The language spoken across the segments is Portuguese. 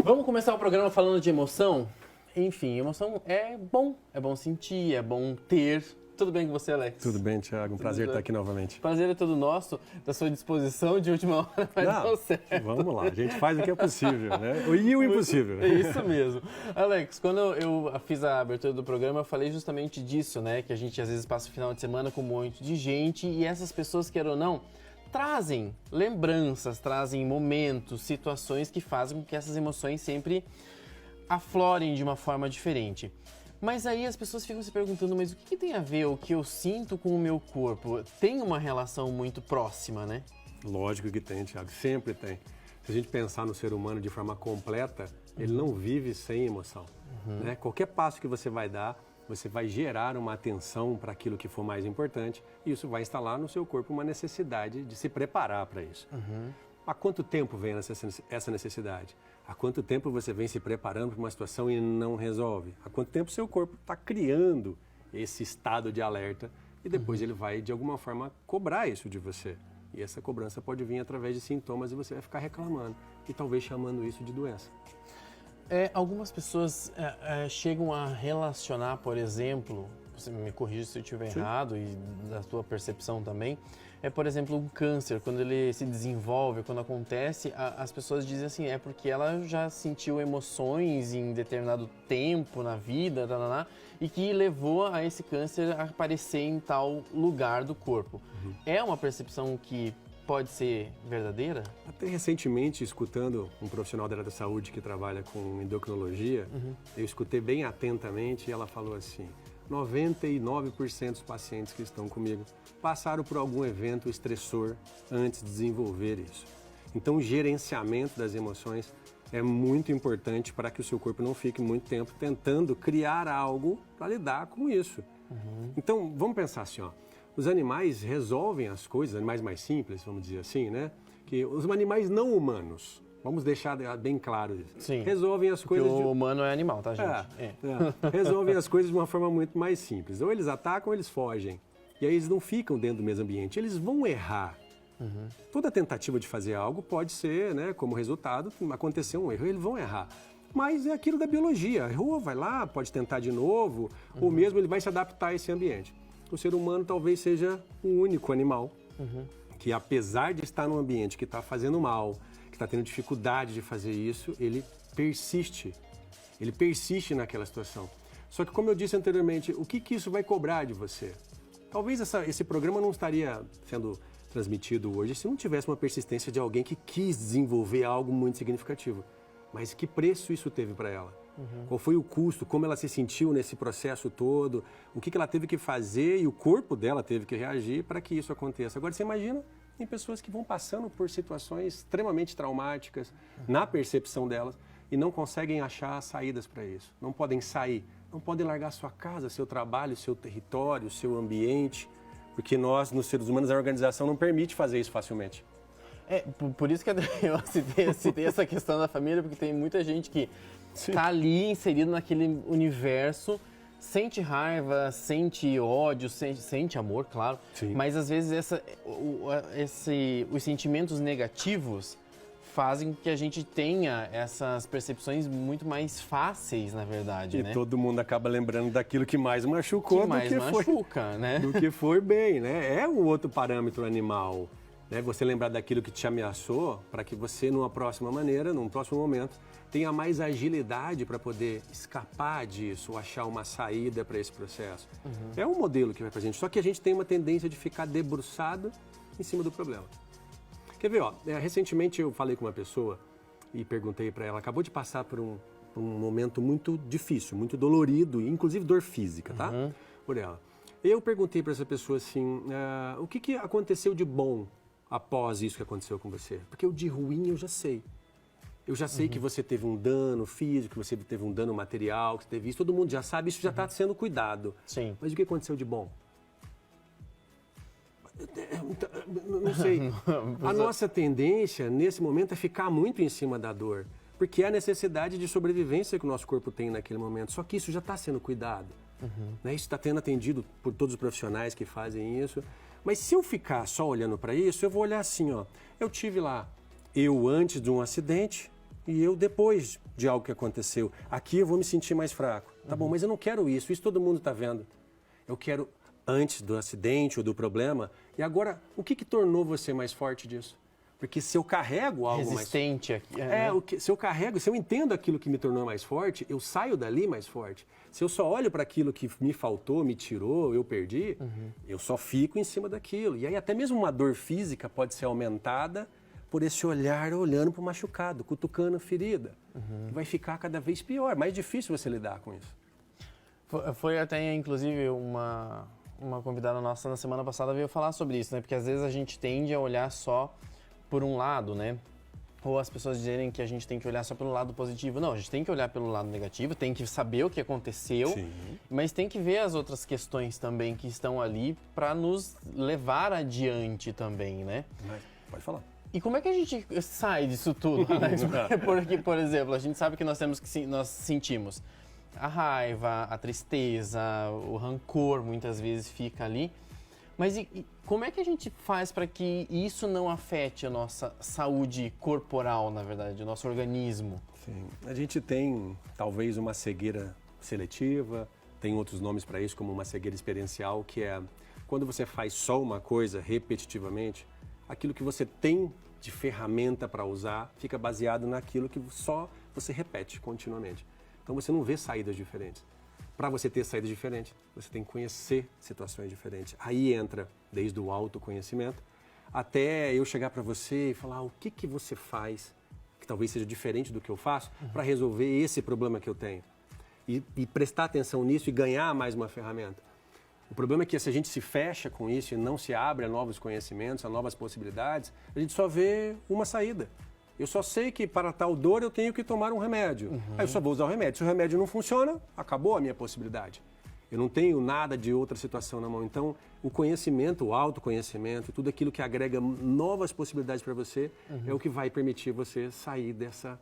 Vamos começar o programa falando de emoção? Enfim, emoção é bom sentir, é bom ter. Tudo bem com você, Alex? Tudo bem, Thiago. Um prazer estar aqui novamente. O prazer é todo nosso, da sua disposição de última hora, mas deu certo. Vamos lá, a gente faz o que é possível, né? E o impossível. É isso mesmo. Alex, quando eu fiz a abertura do programa, eu falei justamente disso, né? Que a gente às vezes passa o final de semana com um monte de gente e essas pessoas, quer ou não, trazem lembranças, trazem momentos, situações que fazem com que essas emoções sempre aflorem de uma forma diferente. Mas aí as pessoas ficam se perguntando, mas o que tem a ver o que eu sinto com o meu corpo? Tem uma relação muito próxima, né? Lógico que tem, Thiago, sempre tem. Se a gente pensar no ser humano de forma completa, ele não vive sem emoção. Né? Qualquer passo que você vai dar, você vai gerar uma atenção para aquilo que for mais importante e isso vai instalar no seu corpo uma necessidade de se preparar para isso. Há quanto tempo vem essa necessidade? Há quanto tempo você vem se preparando para uma situação e não resolve? Há quanto tempo seu corpo está criando esse estado de alerta e depois ele vai, de alguma forma, cobrar isso de você. E essa cobrança pode vir através de sintomas e você vai ficar reclamando e talvez chamando isso de doença. Algumas pessoas chegam a relacionar, por exemplo, você me corrija se eu estiver errado e da sua percepção também, por exemplo, um câncer, quando ele se desenvolve, quando acontece, as pessoas dizem assim, é porque ela já sentiu emoções em determinado tempo na vida, e que levou a esse câncer a aparecer em tal lugar do corpo. É uma percepção que pode ser verdadeira? Até recentemente, escutando um profissional da área da saúde que trabalha com endocrinologia, eu escutei bem atentamente e ela falou assim, 99% dos pacientes que estão comigo passaram por algum evento estressor antes de desenvolver isso. Então, o gerenciamento das emoções é muito importante para que o seu corpo não fique muito tempo tentando criar algo para lidar com isso. Então, vamos pensar assim, ó. Os animais resolvem as coisas, animais mais simples, vamos dizer assim, né? Que os animais não humanos, vamos deixar bem claro isso. Sim. Resolvem as coisas. Porque o humano é animal, tá, gente? Resolvem as coisas de uma forma muito mais simples. Ou eles atacam ou eles fogem. E aí eles não ficam dentro do mesmo ambiente. Eles vão errar. Toda tentativa de fazer algo pode ser, né, como resultado, acontecer um erro. Eles vão errar. Mas é aquilo da biologia. Errou, vai lá, pode tentar de novo, ou mesmo ele vai se adaptar a esse ambiente. O ser humano talvez seja o único animal que, apesar de estar num ambiente que está fazendo mal, que está tendo dificuldade de fazer isso, ele persiste. Ele persiste naquela situação. Só que, como eu disse anteriormente, o que isso vai cobrar de você? Talvez esse programa não estaria sendo transmitido hoje se não tivesse uma persistência de alguém que quis desenvolver algo muito significativo. Mas que preço isso teve para ela? Qual foi o custo? Como ela se sentiu nesse processo todo? O que ela teve que fazer e o corpo dela teve que reagir para que isso aconteça? Agora, você imagina em pessoas que vão passando por situações extremamente traumáticas na percepção delas e não conseguem achar saídas para isso. Não podem sair, não podem largar sua casa, seu trabalho, seu território, seu ambiente, porque nós, nos seres humanos, a organização não permite fazer isso facilmente. Por isso que eu citei essa questão da família, porque tem muita gente que está ali inserido naquele universo, sente raiva, sente ódio, sente amor, claro. Sim. Mas às vezes os sentimentos negativos fazem com que a gente tenha essas percepções muito mais fáceis, na verdade, né? E todo mundo acaba lembrando daquilo que mais machucou do que foi bem, né? É um outro parâmetro animal. Né, você lembrar daquilo que te ameaçou para que você, numa próxima maneira, num próximo momento, tenha mais agilidade para poder escapar disso ou achar uma saída para esse processo. É um modelo que vai para a gente, só que a gente tem uma tendência de ficar debruçado em cima do problema. Quer ver, ó, recentemente eu falei com uma pessoa e perguntei para ela, acabou de passar por um momento muito difícil, muito dolorido, inclusive dor física, tá? Por ela. Eu perguntei para essa pessoa assim, o que aconteceu de bom após isso que aconteceu com você? Porque o de ruim eu já sei. Eu já sei que você teve um dano físico, que você teve um dano material, que você teve isso, todo mundo já sabe, isso já está sendo cuidado. Sim. Mas o que aconteceu de bom? Não sei. A nossa tendência, nesse momento, é ficar muito em cima da dor. Porque é a necessidade de sobrevivência que o nosso corpo tem naquele momento. Só que isso já está sendo cuidado. Né? Isso está sendo atendido por todos os profissionais que fazem isso. Mas se eu ficar só olhando para isso, eu vou olhar assim, ó. Eu tive lá, antes de um acidente, E eu, depois de algo que aconteceu, aqui eu vou me sentir mais fraco. Tá bom, mas eu não quero isso todo mundo está vendo. Eu quero antes do acidente ou do problema. E agora, o que tornou você mais forte disso? Porque se eu carrego algo resistente mais... aqui. Né? Se eu entendo aquilo que me tornou mais forte, eu saio dali mais forte. Se eu só olho para aquilo que me faltou, me tirou, eu perdi, eu só fico em cima daquilo. E aí até mesmo uma dor física pode ser aumentada por esse olhar olhando para o machucado, cutucando a ferida. Vai ficar cada vez pior, mais difícil você lidar com isso. Foi até, inclusive, uma convidada nossa na semana passada veio falar sobre isso, né? Porque às vezes a gente tende a olhar só por um lado, né? Ou as pessoas dizerem que a gente tem que olhar só pelo lado positivo. Não, a gente tem que olhar pelo lado negativo, tem que saber o que aconteceu, sim, mas tem que ver as outras questões também que estão ali para nos levar adiante também, né? Pode falar. E como é que a gente sai disso tudo, Alex? Porque, por exemplo, a gente sabe que nós sentimos a raiva, a tristeza, o rancor muitas vezes fica ali. Mas como é que a gente faz para que isso não afete a nossa saúde corporal, na verdade, o nosso organismo? Sim. A gente tem talvez uma cegueira seletiva, tem outros nomes para isso, como uma cegueira experiencial, que é quando você faz só uma coisa repetitivamente, aquilo que você tem de ferramenta para usar fica baseado naquilo que só você repete continuamente. Então você não vê saídas diferentes. Para você ter saídas diferentes, você tem que conhecer situações diferentes. Aí entra desde o autoconhecimento até eu chegar para você e falar o que você faz, que talvez seja diferente do que eu faço, para resolver esse problema que eu tenho. E prestar atenção nisso e ganhar mais uma ferramenta. O problema é que se a gente se fecha com isso e não se abre a novos conhecimentos, a novas possibilidades, a gente só vê uma saída. Eu só sei que para tal dor eu tenho que tomar um remédio. Aí eu só vou usar o remédio. Se o remédio não funciona, acabou a minha possibilidade. Eu não tenho nada de outra situação na mão. Então, o conhecimento, o autoconhecimento, tudo aquilo que agrega novas possibilidades para você é o que vai permitir você sair dessa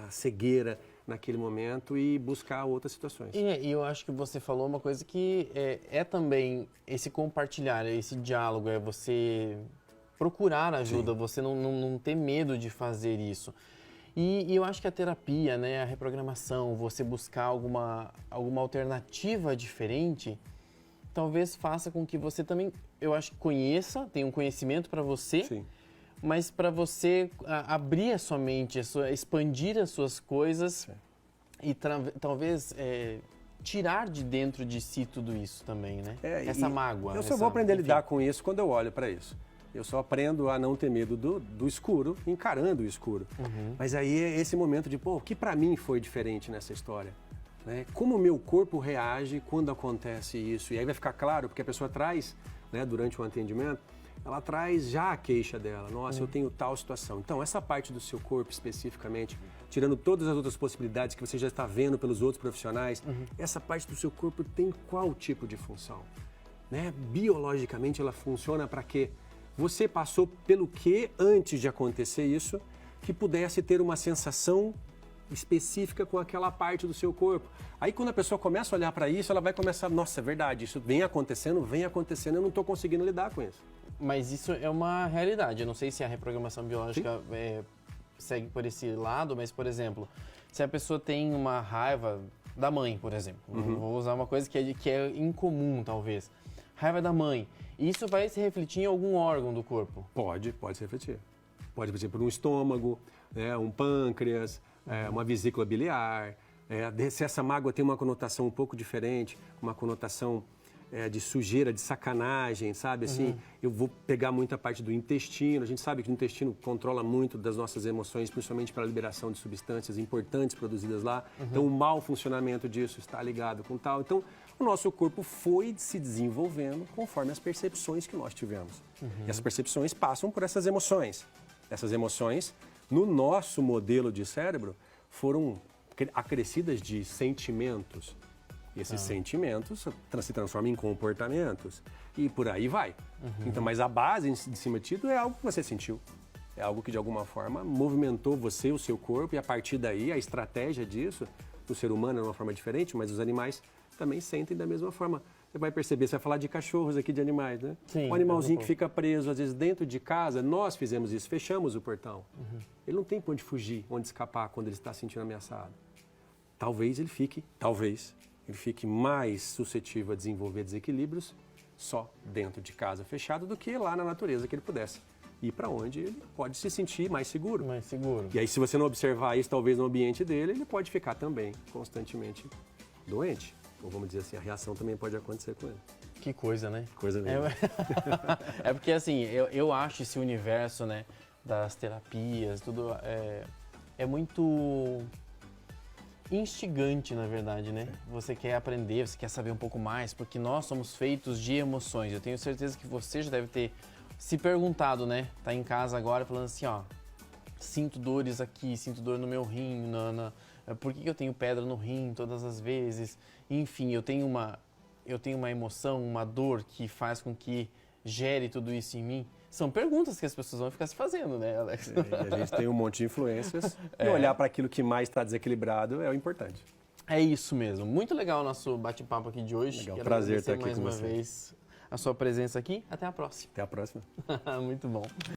cegueira naquele momento e buscar outras situações. E eu acho que você falou uma coisa que é também esse compartilhar, esse diálogo, é você procurar ajuda, sim, você não ter medo de fazer isso. E eu acho que a terapia, né, a reprogramação, você buscar alguma alternativa diferente, talvez faça com que você também, eu acho que conheça, tenha um conhecimento para você, sim, mas para você abrir a sua mente, expandir as suas coisas, sim, e talvez tirar de dentro de si tudo isso também, né? Essa mágoa. Eu só vou aprender a lidar com isso quando eu olho para isso. Eu só aprendo a não ter medo do escuro, encarando o escuro. Mas aí é esse momento de, o que para mim foi diferente nessa história? Né? Como o meu corpo reage quando acontece isso? E aí vai ficar claro, porque a pessoa traz, né, durante o atendimento, ela traz já a queixa dela. Nossa, eu tenho tal situação. Então, essa parte do seu corpo especificamente, tirando todas as outras possibilidades que você já está vendo pelos outros profissionais, essa parte do seu corpo tem qual tipo de função? Né? Biologicamente, ela funciona para quê? Você passou pelo que antes de acontecer isso, que pudesse ter uma sensação específica com aquela parte do seu corpo. Aí quando a pessoa começa a olhar para isso, ela vai começar, nossa, é verdade, isso vem acontecendo, eu não estou conseguindo lidar com isso. Mas isso é uma realidade, eu não sei se a reprogramação biológica segue por esse lado, mas, por exemplo, se a pessoa tem uma raiva da mãe, por exemplo, vou usar uma coisa que é incomum, talvez, raiva da mãe, isso vai se refletir em algum órgão do corpo? Pode se refletir. Pode, por exemplo, um estômago, né, um pâncreas, uma vesícula biliar. Se essa mágoa tem uma conotação um pouco diferente, uma conotação de sujeira, de sacanagem, sabe? Assim, eu vou pegar muita parte do intestino. A gente sabe que o intestino controla muito das nossas emoções, principalmente para a liberação de substâncias importantes produzidas lá. Então, o mau funcionamento disso está ligado com tal. Então, o nosso corpo foi se desenvolvendo conforme as percepções que nós tivemos. E as percepções passam por essas emoções. Essas emoções, no nosso modelo de cérebro, foram acrescidas de sentimentos. E esses sentimentos se transformam em comportamentos. E por aí vai. Então, mas a base, de cima de tudo, é algo que você sentiu. É algo que, de alguma forma, movimentou você, o seu corpo. E, a partir daí, a estratégia disso, o ser humano é de uma forma diferente, mas os animais também sentem da mesma forma. Você vai perceber, você vai falar de cachorros aqui, de animais, né? Sim, O animalzinho é um que fica preso, às vezes, dentro de casa, nós fizemos isso, fechamos o portão. Ele não tem para onde fugir, onde escapar quando ele está se sentindo ameaçado. Talvez ele fique mais suscetível a desenvolver desequilíbrios só dentro de casa fechado do que lá na natureza que ele pudesse ir para onde ele pode se sentir mais seguro. Mais seguro. E aí, se você não observar isso, talvez no ambiente dele, ele pode ficar também constantemente doente. Ou vamos dizer assim, a reação também pode acontecer com ele. Que coisa, né? Coisa mesmo. É porque assim, eu acho esse universo, né, das terapias, tudo é muito instigante, na verdade, né? Você quer aprender, você quer saber um pouco mais, porque nós somos feitos de emoções. Eu tenho certeza que você já deve ter se perguntado, né? Tá em casa agora falando assim, ó, sinto dores aqui, sinto dor no meu rim, por que eu tenho pedra no rim todas as vezes? Enfim, eu tenho uma emoção, uma dor que faz com que gere tudo isso em mim. São perguntas que as pessoas vão ficar se fazendo, né, Alex? E a gente tem um monte de influências e olhar para aquilo que mais está desequilibrado é o importante. É isso mesmo. Muito legal o nosso bate-papo aqui de hoje. Legal, Quero prazer agradecer estar aqui mais com uma você. vez a sua presença aqui. Até a próxima. Até a próxima. Muito bom.